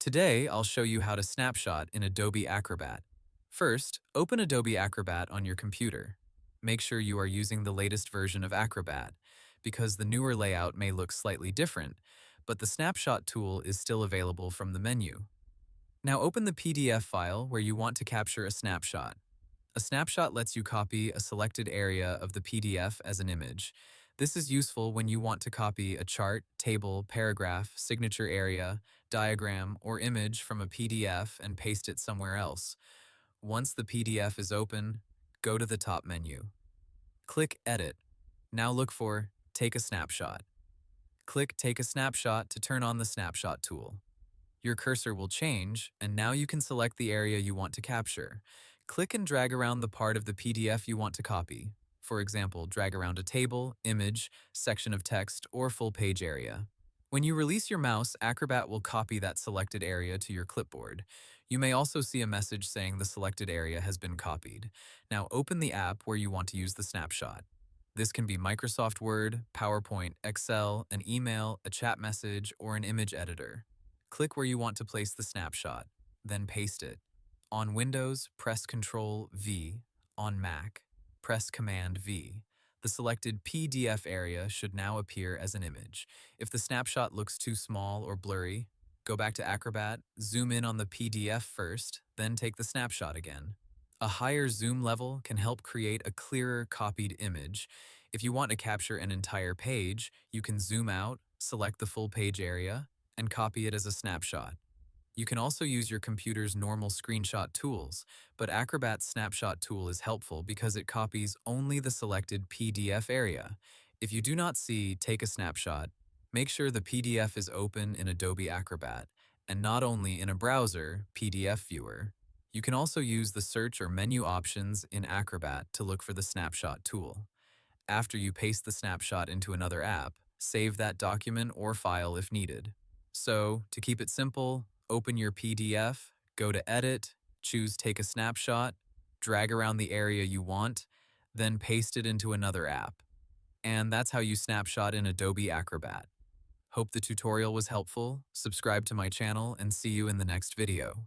Today, I'll show you how to snapshot in Adobe Acrobat. First, open Adobe Acrobat on your computer. Make sure you are using the latest version of Acrobat, because the newer layout may look slightly different, but the snapshot tool is still available from the menu. Now open the PDF file where you want to capture a snapshot. A snapshot lets you copy a selected area of the PDF as an image. This is useful when you want to copy a chart, table, paragraph, signature area, diagram, or image from a PDF and paste it somewhere else. Once the PDF is open, go to the top menu. Click Edit. Now look for Take a Snapshot. Click Take a Snapshot to turn on the snapshot tool. Your cursor will change, and now you can select the area you want to capture. Click and drag around the part of the PDF you want to copy. For example, drag around a table, image, section of text, or full page area. When you release your mouse, Acrobat will copy that selected area to your clipboard. You may also see a message saying the selected area has been copied. Now open the app where you want to use the snapshot. This can be Microsoft Word, PowerPoint, Excel, an email, a chat message, or an image editor. Click where you want to place the snapshot, then paste it. On Windows, press Ctrl-V. On Mac, press Command-V. The selected PDF area should now appear as an image. If the snapshot looks too small or blurry, go back to Acrobat, zoom in on the PDF first, then take the snapshot again. A higher zoom level can help create a clearer copied image. If you want to capture an entire page, you can zoom out, select the full page area, and copy it as a snapshot. You can also use your computer's normal screenshot tools, but Acrobat's snapshot tool is helpful because it copies only the selected PDF area. If you do not see Take a Snapshot, make sure the PDF is open in Adobe Acrobat, and not only in a browser, PDF viewer. You can also use the search or menu options in Acrobat to look for the snapshot tool. After you paste the snapshot into another app, save that document or file if needed. So, to keep it simple, open your PDF, go to Edit, choose Take a Snapshot, drag around the area you want, then paste it into another app. And that's how you snapshot in Adobe Acrobat. Hope the tutorial was helpful, subscribe to my channel, and see you in the next video.